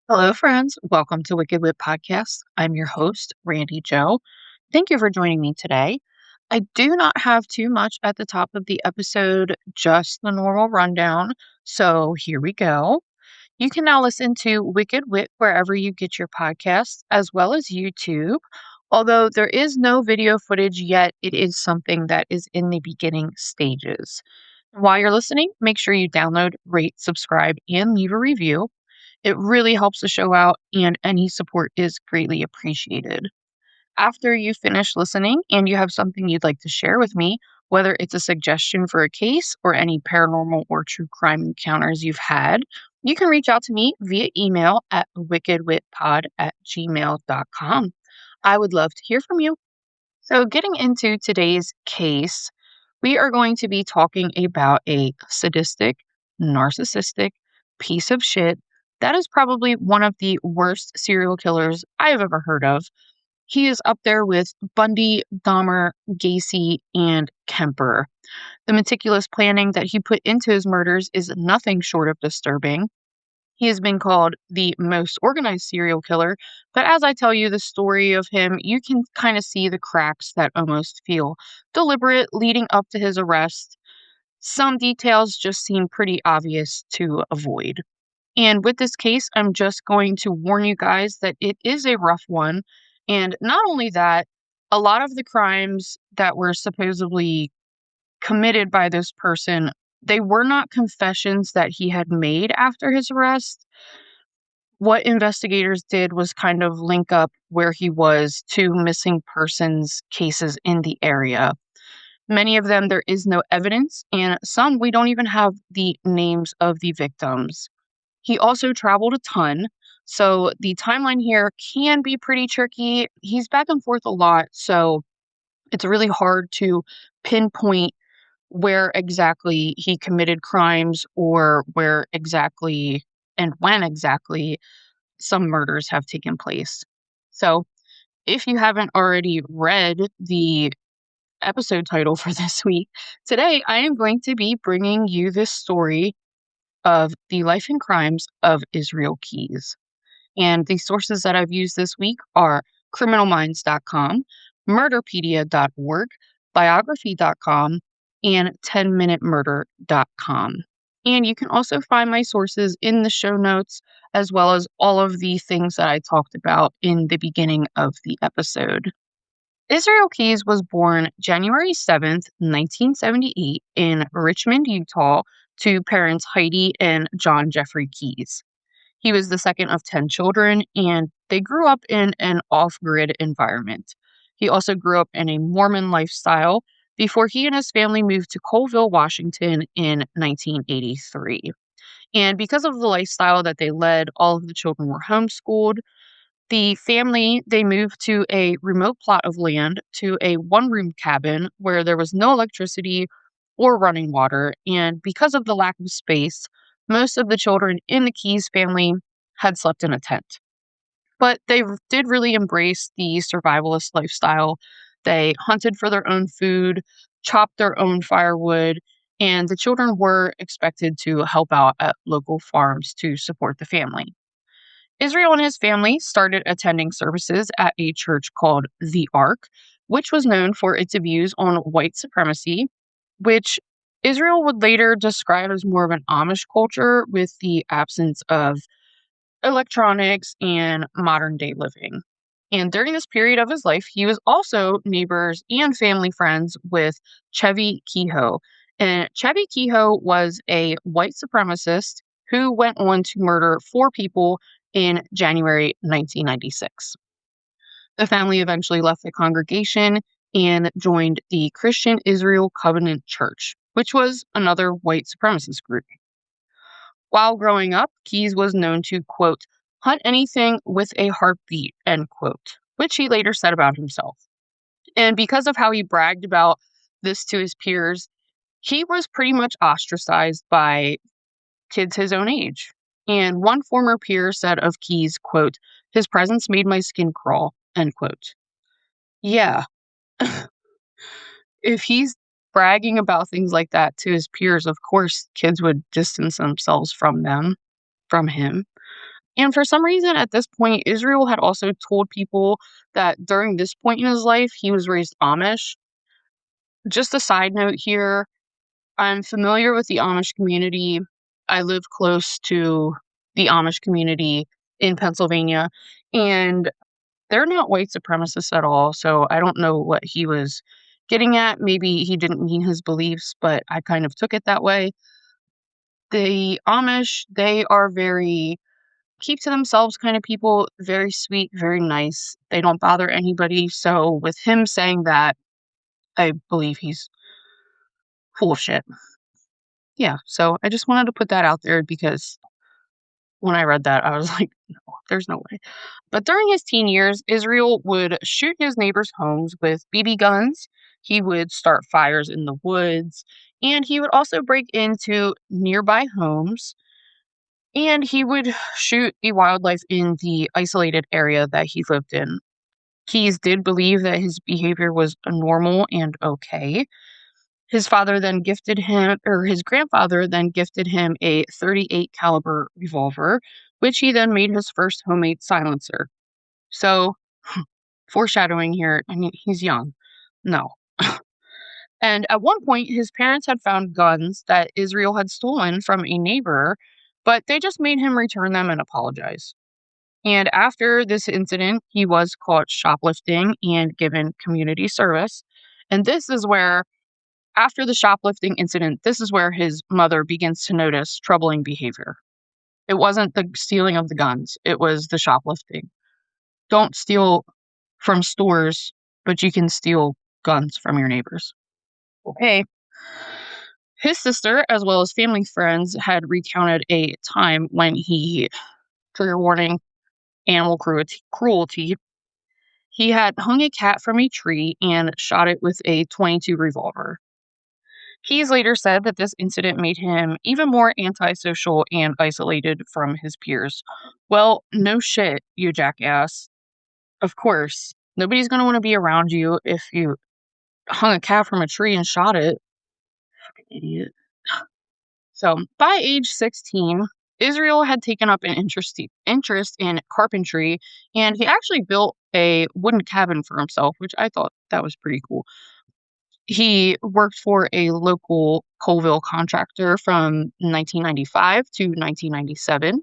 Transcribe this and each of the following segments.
Hello, friends. Welcome to Wicked Wit Podcast. I'm your host, Randy Joe. Thank you for joining me today. I do not have too much at the top of the episode, just the normal rundown. So here we go. You can now listen to Wicked Wit wherever you get your podcasts, as well as YouTube. Although there is no video footage yet, it is something that is in the beginning stages. While you're listening, make sure you download, rate, subscribe, and leave a review. It really helps the show out, and any support is greatly appreciated. After you finish listening and you have something you'd like to share with me, whether it's a suggestion for a case or any paranormal or true crime encounters you've had, you can reach out to me via email at wickedwitpod@gmail.com. I would love to hear from you. So, getting into today's case, we are going to be talking about a sadistic, narcissistic piece of shit that is probably one of the worst serial killers I have ever heard of. He is up there with Bundy, Dahmer, Gacy, and Kemper. The meticulous planning that he put into his murders is nothing short of disturbing. He has been called the most organized serial killer, but as I tell you the story of him, you can kind of see the cracks that almost feel deliberate leading up to his arrest. Some details just seem pretty obvious to avoid. And with this case, I'm just going to warn you guys that it is a rough one. And not only that, a lot of the crimes that were supposedly committed by this person, they were not confessions that he had made after his arrest. What investigators did was kind of link up where he was to missing persons cases in the area. Many of them, there is no evidence, and some we don't even have the names of the victims. He also traveled a ton, so the timeline here can be pretty tricky. He's back and forth a lot, so it's really hard to pinpoint where exactly he committed crimes or where exactly and when exactly some murders have taken place. So, if you haven't already read the episode title for this week, today I am going to be bringing you this story of the life and crimes of Israel Keys. And the sources that I've used this week are criminalminds.com, murderpedia.org, biography.com, and 10minutemurder.com. And you can also find my sources in the show notes, as well as all of the things that I talked about in the beginning of the episode. Israel Keys was born January 7th, 1978, in Richmond, Utah, to parents Heidi and John Jeffrey Keys. He was the second of 10 children, and they grew up in an off grid environment. He also grew up in a Mormon lifestyle before he and his family moved to Colville, Washington in 1983. And because of the lifestyle that they led, all of the children were homeschooled. The family, they moved to a remote plot of land to a one-room cabin where there was no electricity or running water. And because of the lack of space, most of the children in the Keys family had slept in a tent. But they did really embrace the survivalist lifestyle. They hunted for their own food, chopped their own firewood, and the children were expected to help out at local farms to support the family. Israel and his family started attending services at a church called the Ark, which was known for its views on white supremacy, which Israel would later describe as more of an Amish culture with the absence of electronics and modern day living. And during this period of his life, he was also neighbors and family friends with Chevy Kehoe. And Chevy Kehoe was a white supremacist who went on to murder four people in January 1996. The family eventually left the congregation and joined the Christian Israel Covenant Church, which was another white supremacist group. While growing up, Keys was known to, quote, hunt anything with a heartbeat, end quote, which he later said about himself. And because of how he bragged about this to his peers, he was pretty much ostracized by kids his own age. And one former peer said of Keys, quote, his presence made my skin crawl, end quote. Yeah, if he's bragging about things like that to his peers, of course, kids would distance themselves from him. And for some reason, at this point, Israel had also told people that during this point in his life, he was raised Amish. Just a side note here, I'm familiar with the Amish community. I live close to the Amish community in Pennsylvania, and they're not white supremacists at all. So I don't know what he was getting at. Maybe he didn't mean his beliefs, but I kind of took it that way. The Amish, they are very keep to themselves kind of people, very sweet, very nice. They don't bother anybody. So with him saying that, I believe he's full of shit. Yeah, so I just wanted to put that out there because when I read that, I was like, no, there's no way. But during his teen years, Israel would shoot his neighbors' homes with BB guns. He would start fires in the woods, and he would also break into nearby homes, and he would shoot the wildlife in the isolated area that he lived in. Keys did believe that his behavior was normal and okay. His father then gifted him, or his grandfather then gifted him a 38 caliber revolver, which he then made his first homemade silencer. So, foreshadowing here, I mean, he's young. No. And at one point, his parents had found guns that Israel had stolen from a neighbor, but they just made him return them and apologize. And after this incident, he was caught shoplifting and given community service. And this is where after the shoplifting incident, this is where his mother begins to notice troubling behavior. It wasn't the stealing of the guns, it was the shoplifting. Don't steal from stores, but you can steal guns from your neighbors. Okay. His sister, as well as family friends, had recounted a time when he, trigger warning, animal cruelty. He had hung a cat from a tree and shot it with a .22 revolver. Keyes later said that this incident made him even more antisocial and isolated from his peers. Well, no shit, you jackass. Of course, nobody's going to want to be around you if you hung a cat from a tree and shot it. Fucking idiot. So, by age 16, Israel had taken up an interest in carpentry, and he actually built a wooden cabin for himself, which I thought that was pretty cool. He worked for a local Colville contractor from 1995 to 1997.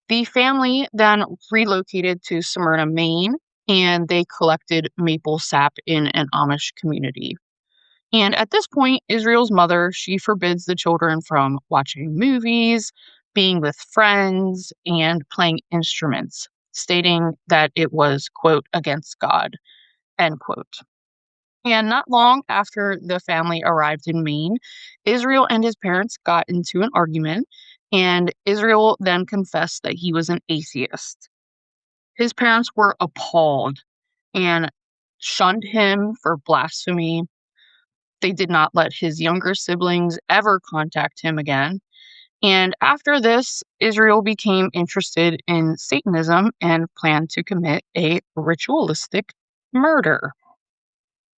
The family then relocated to Smyrna, Maine, and they collected maple sap in an Amish community. And at this point, Israel's mother, she forbids the children from watching movies, being with friends, and playing instruments, stating that it was, quote, against God, end quote. And not long after the family arrived in Maine, Israel and his parents got into an argument, and Israel then confessed that he was an atheist. His parents were appalled and shunned him for blasphemy. They did not let his younger siblings ever contact him again. And after this, Israel became interested in Satanism and planned to commit a ritualistic murder.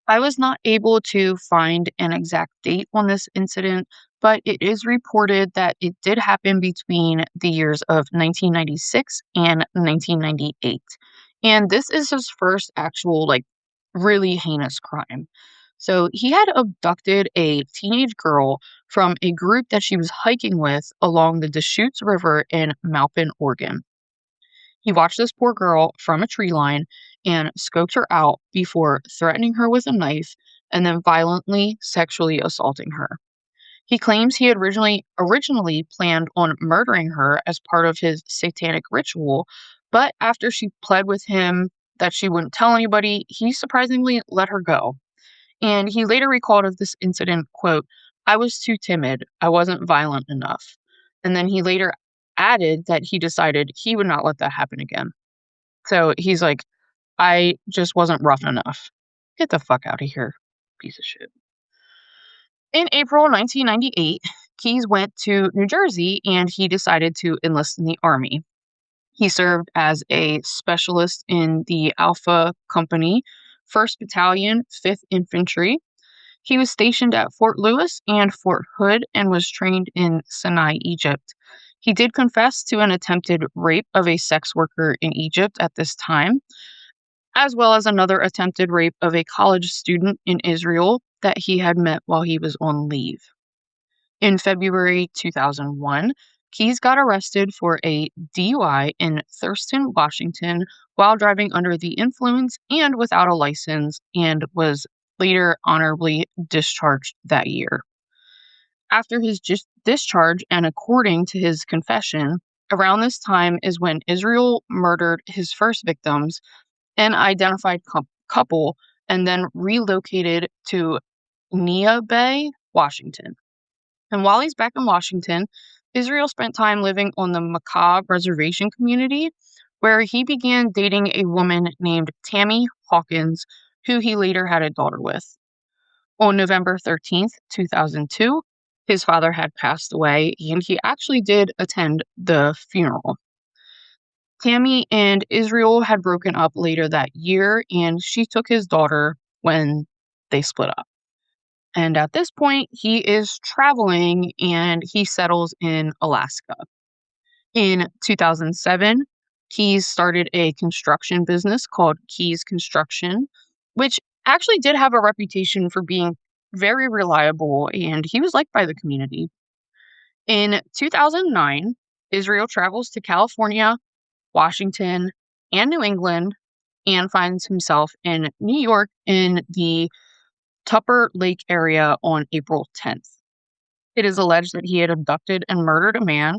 I was not able to find an exact date on this incident, but it is reported that it did happen between the years of 1996 and 1998. And this is his first actual, like, really heinous crime. So he had abducted a teenage girl from a group that she was hiking with along the Deschutes River in Maupin, Oregon. He watched this poor girl from a tree line and scoped her out before threatening her with a knife and then violently sexually assaulting her. He claims he had originally planned on murdering her as part of his satanic ritual, but after she pled with him that she wouldn't tell anybody, he surprisingly let her go. And he later recalled of this incident, quote, "I was too timid. I wasn't violent enough." And then he later added that he decided he would not let that happen again. So he's like, I just wasn't rough enough. Get the fuck out of here, piece of shit. In April 1998, Keyes went to New Jersey and he decided to enlist in the Army. He served as a specialist in the Alpha Company, 1st Battalion, 5th Infantry. He was stationed at Fort Lewis and Fort Hood and was trained in Sinai, Egypt. He did confess to an attempted rape of a sex worker in Egypt at this time, as well as another attempted rape of a college student in Israel that he had met while he was on leave. In February 2001, Keyes got arrested for a DUI in Thurston, Washington, while driving under the influence and without a license, and was later honorably discharged that year. After his discharge, and according to his confession, around this time is when Israel murdered his first victims, an identified couple, and then relocated to Nia Bay, Washington. And while he's back in Washington, Israel spent time living on the Macabre Reservation community, where he began dating a woman named Tammy Hawkins, who he later had a daughter with. On November 13th, 2002, his father had passed away, and he actually did attend the funeral. Tammy and Israel had broken up later that year, and she took his daughter when they split up. And at this point, he is traveling and he settles in Alaska. In 2007, Keyes started a construction business called Keyes Construction, which actually did have a reputation for being very reliable, and he was liked by the community. In 2009, Israel travels to California, Washington, and New England, and finds himself in New York in the Tupper Lake area on April 10th. It is alleged that he had abducted and murdered a man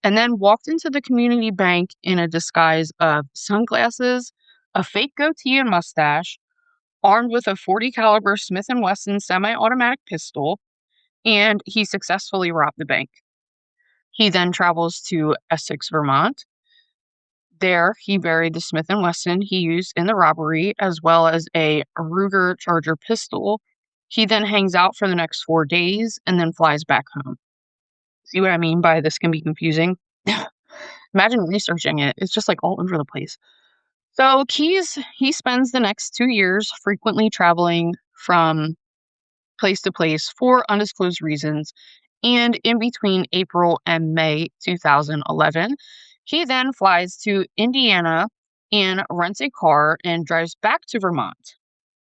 and then walked into the community bank in a disguise of sunglasses, a fake goatee and mustache, armed with a .40 caliber Smith & Wesson semi-automatic pistol, and he successfully robbed the bank. He then travels to Essex, Vermont. There, he buried the Smith & Wesson he used in the robbery, as well as a Ruger Charger pistol. He then hangs out for the next 4 days and then flies back home. See what I mean by this can be confusing? Imagine researching it. It's just like all over the place. So Keyes, he spends the next 2 years frequently traveling from place to place for undisclosed reasons. And in between April and May 2011, he then flies to Indiana and rents a car and drives back to Vermont.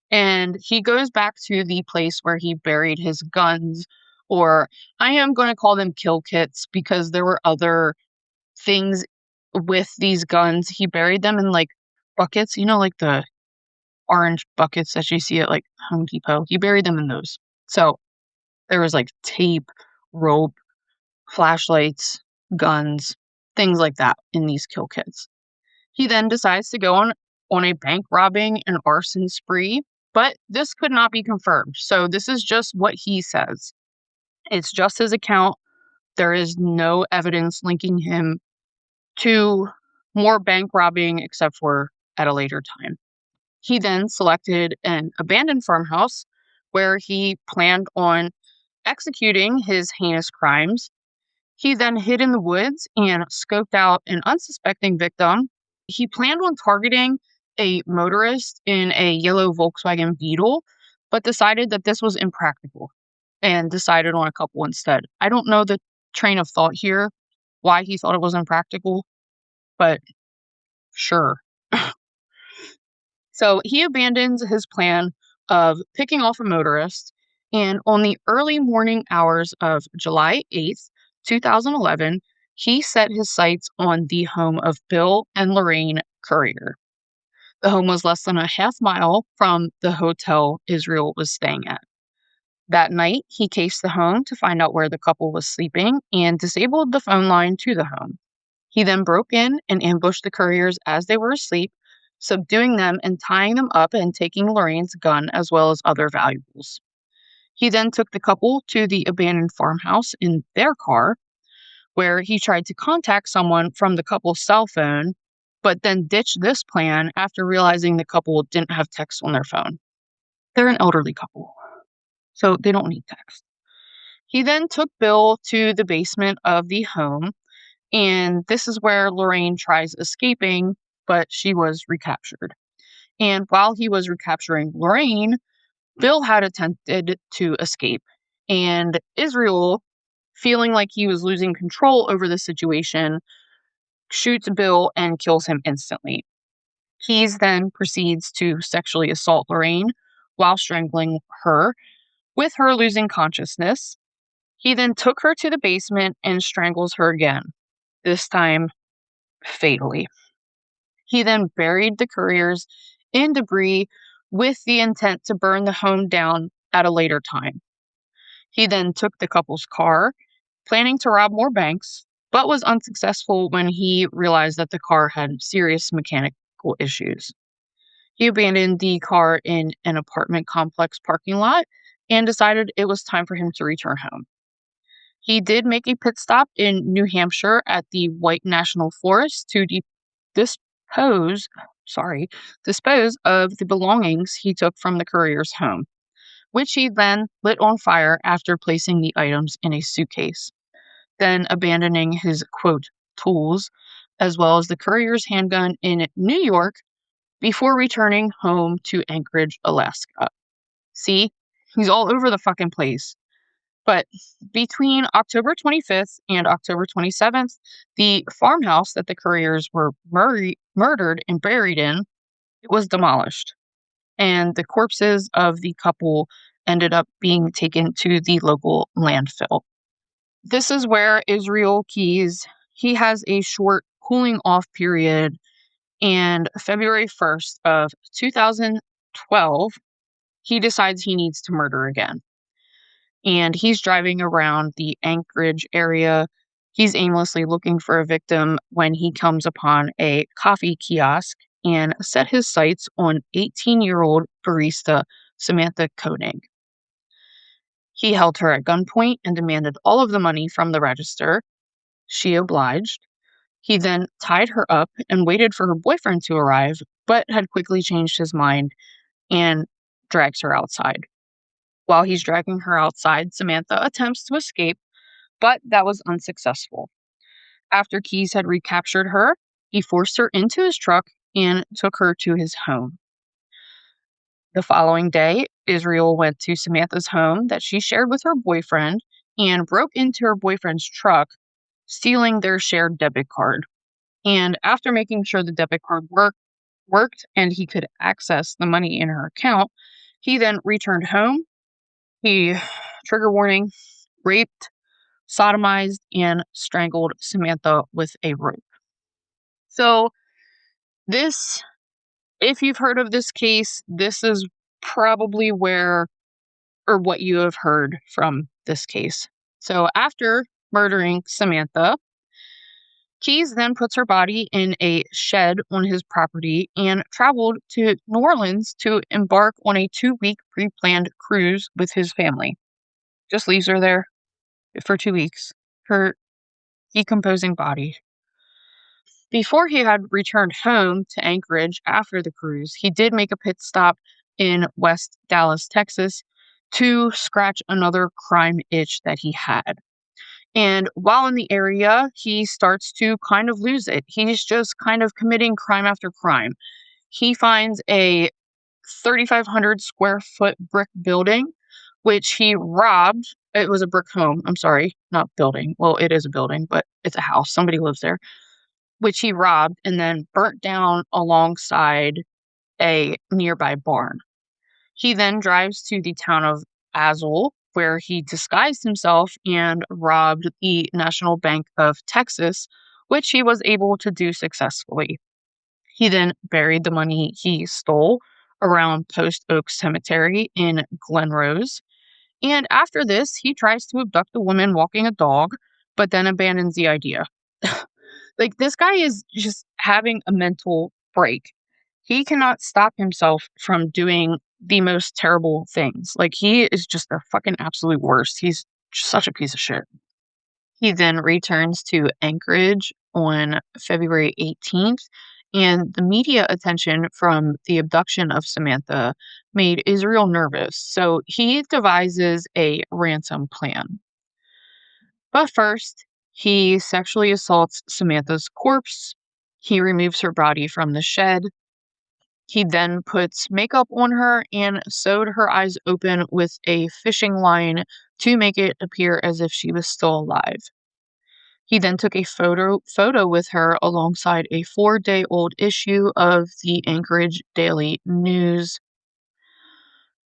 And he goes back to the place where he buried his guns, or I am going to call them kill kits because there were other things with these guns. He buried them in like buckets, like the orange buckets that you see at like Home Depot. He buried them in those. So there was like tape, rope, flashlights, guns, things like that in these kill kits. He then decides to go on a bank robbing and arson spree, but this could not be confirmed. So this is just what he says. It's just his account. There is no evidence linking him to more bank robbing except for at a later time. He then selected an abandoned farmhouse where he planned on executing his heinous crimes. He then hid in the woods and scoped out an unsuspecting victim. He planned on targeting a motorist in a yellow Volkswagen Beetle, but decided that this was impractical and decided on a couple instead. I don't know the train of thought here, why he thought it was impractical, but sure. So he abandons his plan of picking off a motorist, and on the early morning hours of July 8th, 2011, he set his sights on the home of Bill and Lorraine Currier. The home was less than a half mile from the hotel Israel was staying at. That night, he cased the home to find out where the couple was sleeping and disabled the phone line to the home. He then broke in and ambushed the Curriers as they were asleep, subduing them and tying them up and taking Lorraine's gun as well as other valuables. He then took the couple to the abandoned farmhouse in their car, where he tried to contact someone from the couple's cell phone, but then ditched this plan after realizing the couple didn't have text on their phone. They're an elderly couple, so they don't need text. He then took Bill to the basement of the home, and this is where Lorraine tries escaping, but she was recaptured. And while he was recapturing Lorraine, Bill had attempted to escape, and Israel feeling like he was losing control over the situation, shoots Bill and kills him instantly. Keyes then proceeds to sexually assault Lorraine while strangling her, with her losing consciousness. He then took her to the basement and strangles her again, this time fatally. He then buried the couriers in debris with the intent to burn the home down at a later time. He then took the couple's car, planning to rob more banks, but was unsuccessful when he realized that the car had serious mechanical issues. He abandoned the car in an apartment complex parking lot and decided it was time for him to return home. He did make a pit stop in New Hampshire at the White National Forest to dispose, dispose of the belongings he took from the courier's home, which he then lit on fire after placing the items in a suitcase, then abandoning his quote tools as well as the courier's handgun in New York before returning home to Anchorage, Alaska. See, he's all over the fucking place. But between October 25th and October 27th, the farmhouse that the couriers were murdered and buried in was demolished, and the corpses of the couple ended up being taken to the local landfill. This is where Israel Keyes, he has a short cooling off period, and February 1st of 2012, he decides he needs to murder again. And he's driving around the Anchorage area. He's aimlessly looking for a victim when he comes upon a coffee kiosk and set his sights on 18-year-old barista Samantha Koenig. He held her at gunpoint and demanded all of the money from the register. She obliged. He then tied her up and waited for her boyfriend to arrive, but had quickly changed his mind and drags her outside. While he's dragging her outside, Samantha attempts to escape, but that was unsuccessful. After Keyes had recaptured her, he forced her into his truck and took her to his home. The following day, Israel went to Samantha's home that she shared with her boyfriend and broke into her boyfriend's truck, stealing their shared debit card. And after making sure the debit card worked and he could access the money in her account, he then returned home. He, trigger warning, raped, sodomized, and strangled Samantha with a rope. So this, if you've heard of this case, this is probably where or what you have heard from this case. So after murdering Samantha, Keyes then puts her body in a shed on his property and traveled to New Orleans to embark on a 2-week pre-planned cruise with his family. Just leaves her there for 2 weeks, her decomposing body. Before he had returned home to Anchorage after the cruise, he did make a pit stop in West Dallas, Texas, to scratch another crime itch that he had. And while in the area, he starts to kind of lose it. He's just kind of committing crime after crime. He finds a 3,500 square foot brick building, which he robbed. It was a brick home. I'm sorry, not building. Well, it is a building, but it's a house. Somebody lives there, which he robbed and then burnt down alongside a nearby barn. He then drives to the town of Azle, where he disguised himself and robbed the National Bank of Texas, which he was able to do successfully. He then buried the money he stole around Post Oak Cemetery in Glen Rose. And after this, he tries to abduct a woman walking a dog, but then abandons the idea. Like, this guy is just having a mental break. He cannot stop himself from doing the most terrible things. Like, he is just the fucking absolute worst. He's such a piece of shit. He then returns to Anchorage on February 18th, and the media attention from the abduction of Samantha made Israel nervous, so he devises a ransom plan. But first, he sexually assaults Samantha's corpse. He removes her body from the shed. He then puts makeup on her and sewed her eyes open with a fishing line to make it appear as if she was still alive. He then took a photo with her alongside a 4-day-old issue of the Anchorage Daily News.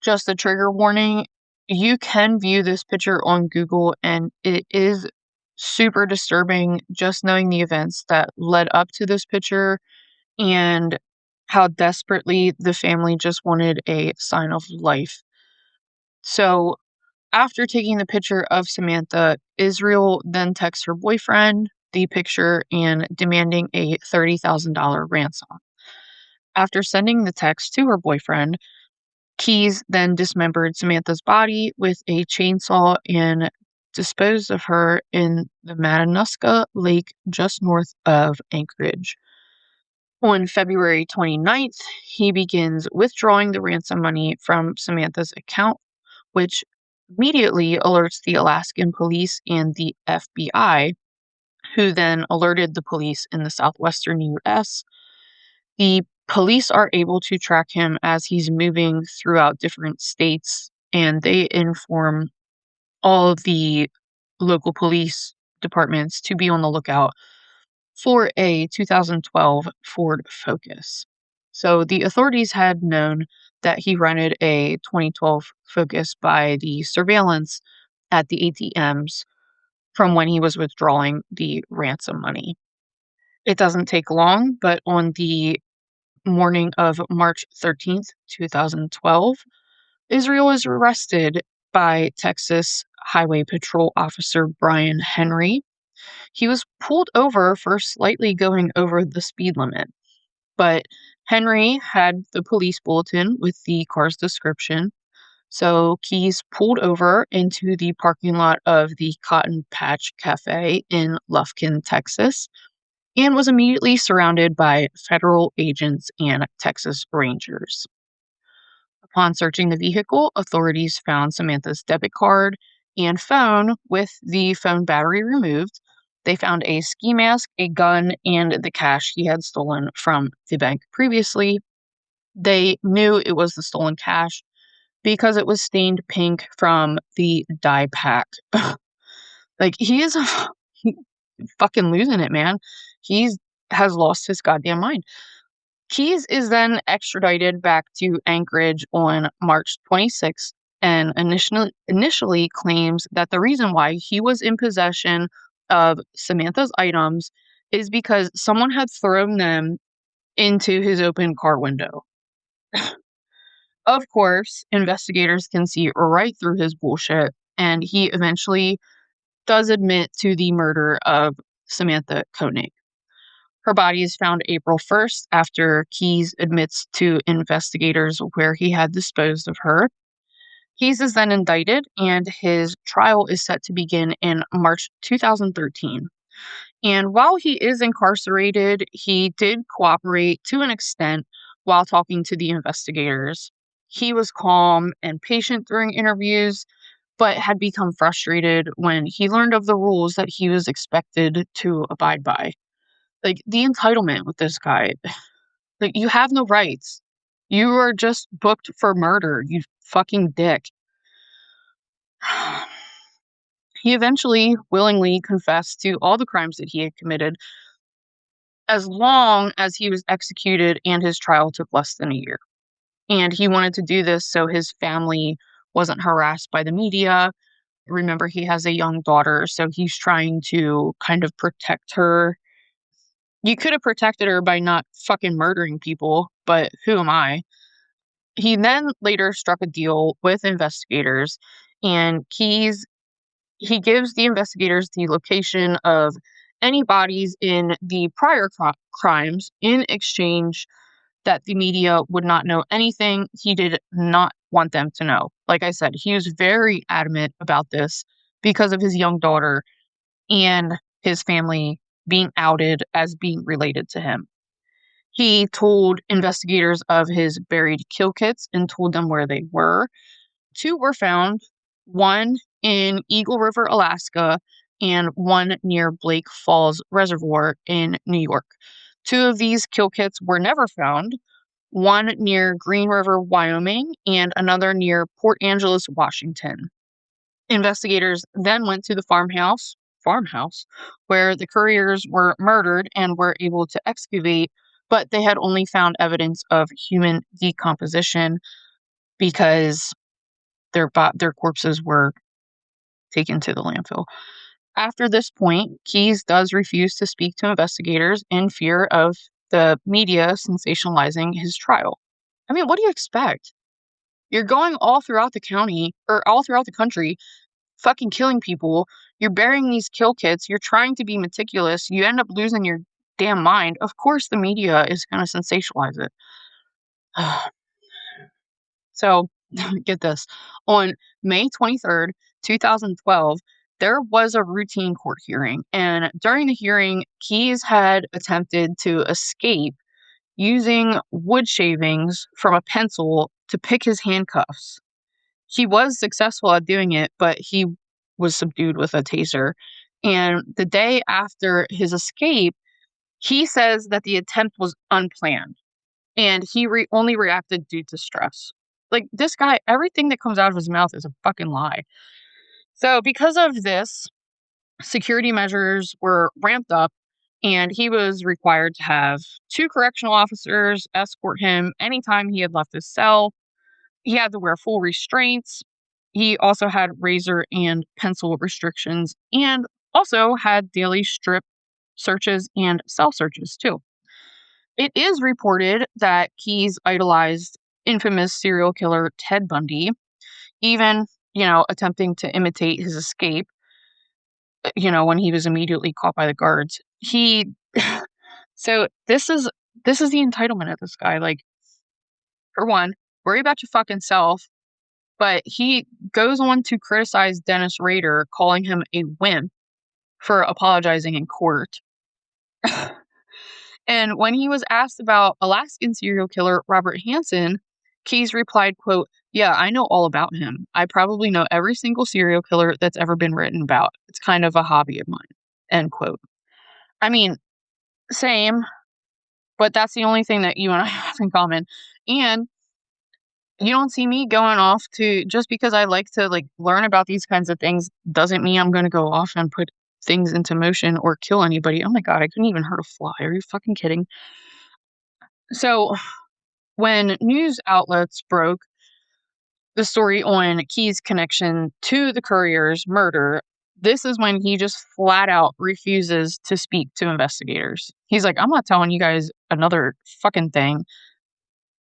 Just a trigger warning, you can view this picture on Google, and it is super disturbing just knowing the events that led up to this picture and how desperately the family just wanted a sign of life. So, after taking the picture of Samantha, Israel then texts her boyfriend the picture and demanding a $30,000 ransom. After sending the text to her boyfriend, Keyes then dismembered Samantha's body with a chainsaw and disposed of her in the Matanuska Lake just north of Anchorage. On February 29th, he begins withdrawing the ransom money from Samantha's account, which immediately alerts the Alaskan police and the FBI, who then alerted the police in the southwestern US. The police are able to track him as he's moving throughout different states, and they inform all of the local police departments to be on the lookout for a 2012 Ford Focus. So the authorities had known that he rented a 2012 Focus by the surveillance at the ATMs from when he was withdrawing the ransom money. It doesn't take long, but on the morning of March 13th, 2012, Israel is arrested by Texas Highway Patrol Officer Brian Henry. He was pulled over for slightly going over the speed limit, but Henry had the police bulletin with the car's description, so Keyes pulled over into the parking lot of the Cotton Patch Cafe in Lufkin, Texas, and was immediately surrounded by federal agents and Texas Rangers. Upon searching the vehicle, authorities found Samantha's debit card and phone with the phone battery removed. They found a ski mask, a gun, and the cash he had stolen from the bank previously. They knew it was the stolen cash because it was stained pink from the dye pack. Like, he is he fucking losing it, man. He has lost his goddamn mind. Keyes is then extradited back to Anchorage on March 26th and initially claims that the reason why he was in possession of Samantha's items is because someone had thrown them into his open car window. Of course, investigators can see right through his bullshit, and he eventually does admit to the murder of Samantha Koenig. Her body is found April 1st after Keyes admits to investigators where he had disposed of her. Keyes is then indicted, and his trial is set to begin in March 2013. And while he is incarcerated, he did cooperate to an extent while talking to the investigators. He was calm and patient during interviews, but had become frustrated when he learned of the rules that he was expected to abide by. Like, the entitlement with this guy. Like, you have no rights. You are just booked for murder, you fucking dick. He eventually willingly confessed to all the crimes that he had committed, as long as he was executed and his trial took less than a year. And he wanted to do this so his family wasn't harassed by the media. Remember, he has a young daughter, so he's trying to kind of protect her. You could have protected her by not fucking murdering people, but who am I? He then later struck a deal with investigators, and he gives the investigators the location of any bodies in the prior crimes in exchange that the media would not know anything. He did not want them to know. Like I said, he was very adamant about this because of his young daughter and his family being outed as being related to him. He told investigators of his buried kill kits and told them where they were. 2 were found, one in Eagle River, Alaska, and one near Blake Falls Reservoir in New York. 2 of these kill kits were never found, one near Green River, Wyoming, and another near Port Angeles, Washington. Investigators then went to the farmhouse where the couriers were murdered and were able to excavate, but they had only found evidence of human decomposition because their corpses were taken to the landfill. After this point, Keyes does refuse to speak to investigators in fear of the media sensationalizing his trial. I mean, what do you expect? You're going all throughout the county or all throughout the country, fucking killing people. You're burying these kill kits. You're trying to be meticulous. You end up losing your damn mind. Of course, the media is going to sensationalize it. So, get this. On May 23rd, 2012, there was a routine court hearing. And during the hearing, Keyes had attempted to escape using wood shavings from a pencil to pick his handcuffs. He was successful at doing it, but he was subdued with a taser. And the day after his escape, he says that the attempt was unplanned and he only reacted due to stress. Like, this guy, everything that comes out of his mouth is a fucking lie. So, because of this, security measures were ramped up and he was required to have two correctional officers escort him anytime he had left his cell. He had to wear full restraints. He also had razor and pencil restrictions and also had daily strip searches and cell searches too. It is reported that Keyes idolized infamous serial killer Ted Bundy, even, attempting to imitate his escape, when he was immediately caught by the guards. So this is the entitlement of this guy. Like, for one, worry about your fucking self. But he goes on to criticize Dennis Rader, calling him a wimp for apologizing in court. And when he was asked about Alaskan serial killer Robert Hansen, Keyes replied, quote, "Yeah, I know all about him. I probably know every single serial killer that's ever been written about. It's kind of a hobby of mine," end quote. I mean, same, but that's the only thing that you and I have in common. And you don't see me going off to, just because I like to learn about these kinds of things doesn't mean I'm going to go off and put things into motion or kill anybody. Oh my God, I couldn't even hurt a fly. Are you fucking kidding? So when news outlets broke the story on Key's connection to the courier's murder, this is when he just flat out refuses to speak to investigators. He's like, I'm not telling you guys another fucking thing.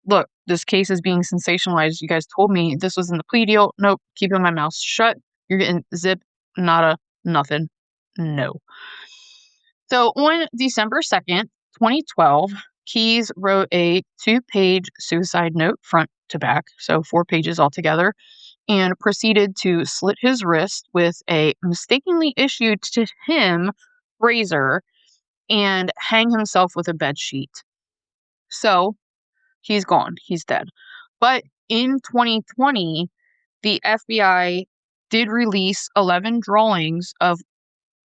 Look, this case is being sensationalized. You guys told me this was in the plea deal. Nope, keeping my mouth shut. You're getting zip, nada, nothing. No. So on December 2nd, 2012, Keyes wrote a 2-page suicide note front to back, so 4 pages altogether, and proceeded to slit his wrist with a mistakenly issued to him razor and hang himself with a bed sheet. So he's gone. He's dead. But in 2020, the FBI did release 11 drawings of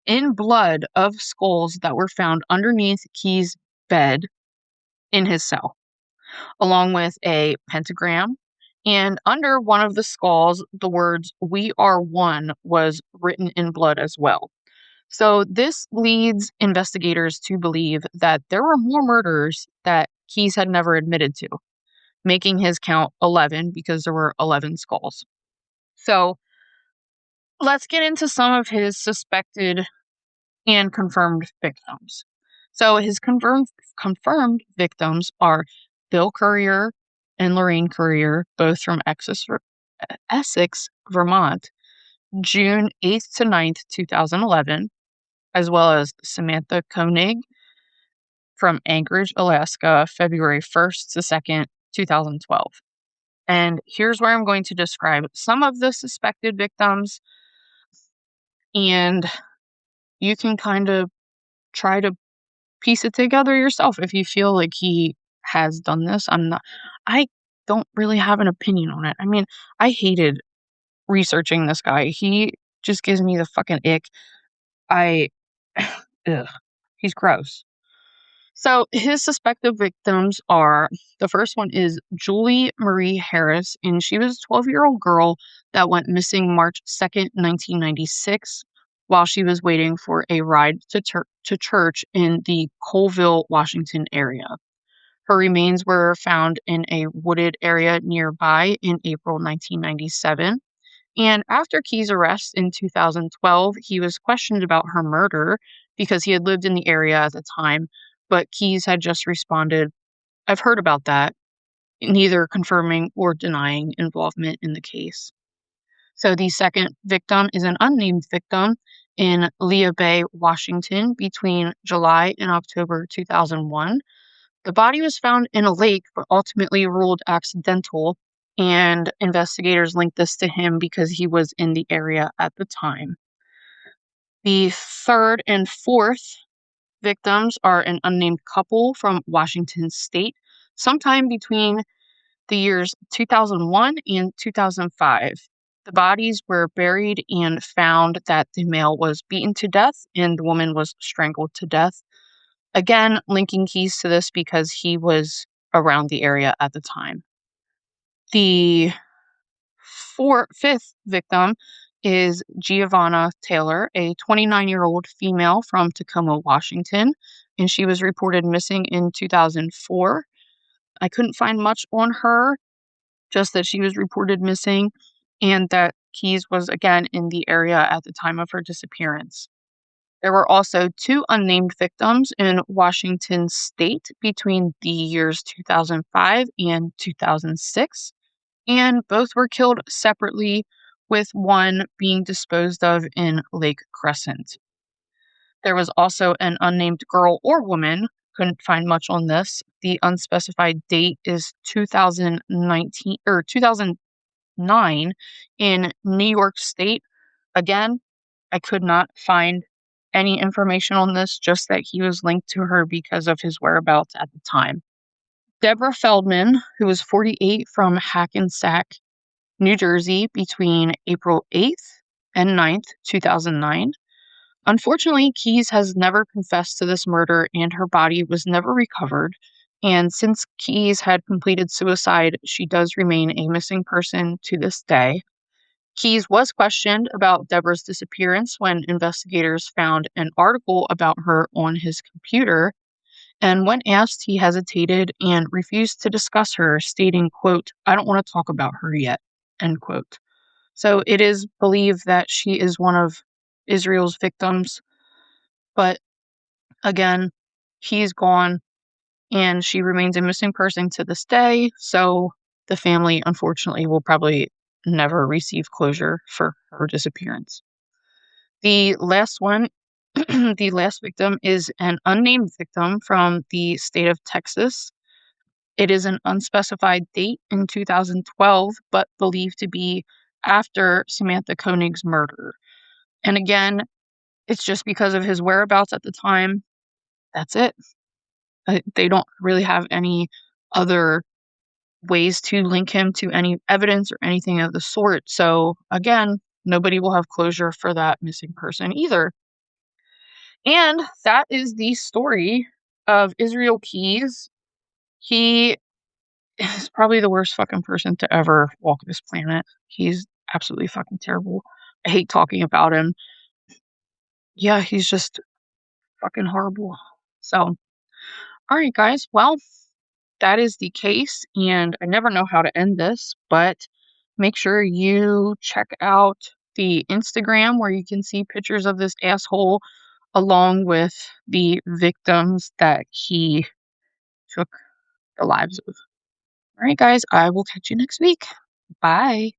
in blood of skulls that were found underneath Key's bed in his cell, along with a pentagram. And under one of the skulls, the words "We are one" was written in blood as well. So this leads investigators to believe that there were more murders that Keyes had never admitted to, making his count 11 because there were 11 skulls. So let's get into some of his suspected and confirmed victims. So his confirmed victims are Bill Courier and Lorraine Courier, both from Essex, Vermont, June 8th to 9th, 2011, as well as Samantha Koenig from Anchorage, Alaska, February 1st to 2nd, 2012. And here's where I'm going to describe some of the suspected victims, and you can kind of try to piece it together yourself if you feel like he has done this. I don't really have an opinion on it. I mean, I hated researching this guy. He just gives me the fucking ick. Ugh, he's gross. So his suspected victims are the first one is Julie Marie Harris, and she was a 12-year-old girl that went missing March 2nd, 1996, while she was waiting for a ride to church in the Colville, Washington area. Her remains were found in a wooded area nearby in April 1997. And after Key's arrest in 2012, he was questioned about her murder because he had lived in the area at the time, but Keyes had just responded, "I've heard about that," neither confirming or denying involvement in the case. So the second victim is an unnamed victim in Lea Bay, Washington, between July and October 2001. The body was found in a lake, but ultimately ruled accidental, and investigators linked this to him because he was in the area at the time. The third and fourth victims are an unnamed couple from Washington state, sometime between the years 2001 and 2005. The bodies were buried and found that the male was beaten to death and the woman was strangled to death. Again, linking Keyes to this because he was around the area at the time. The fifth victim is Giovanna Taylor, a 29-year-old female from Tacoma, Washington, and she was reported missing in 2004. I couldn't find much on her, just that she was reported missing and that Keyes was again in the area at the time of her disappearance. There were also two unnamed victims in Washington state between the years 2005 and 2006, and both were killed separately, with one being disposed of in Lake Crescent. There was also an unnamed girl or woman. Couldn't find much on this. The unspecified date is 2019 or 2009 in New York State. Again, I could not find any information on this, just that he was linked to her because of his whereabouts at the time. Deborah Feldman, who was 48 from Hackensack, New Jersey, between April 8th and 9th, 2009. Unfortunately, Keyes has never confessed to this murder and her body was never recovered. And since Keyes had completed suicide, she does remain a missing person to this day. Keyes was questioned about Deborah's disappearance when investigators found an article about her on his computer. And when asked, he hesitated and refused to discuss her, stating, quote, "I don't want to talk about her yet," end quote. So it is believed that she is one of Israel's victims. But again, he's gone and she remains a missing person to this day. So the family, unfortunately, will probably never receive closure for her disappearance. The last one, the last victim is an unnamed victim from the state of Texas. It is an unspecified date in 2012, but believed to be after Samantha Koenig's murder. And again, it's just because of his whereabouts at the time. That's it. They don't really have any other ways to link him to any evidence or anything of the sort. So again, nobody will have closure for that missing person either. And that is the story of Israel Keyes. He is probably the worst fucking person to ever walk this planet. He's absolutely fucking terrible. I hate talking about him. Yeah, he's just fucking horrible. So, all right, guys. Well, that is the case, and I never know how to end this, but make sure you check out the Instagram where you can see pictures of this asshole along with the victims that he took the lives of. All right, guys, I will catch you next week. Bye.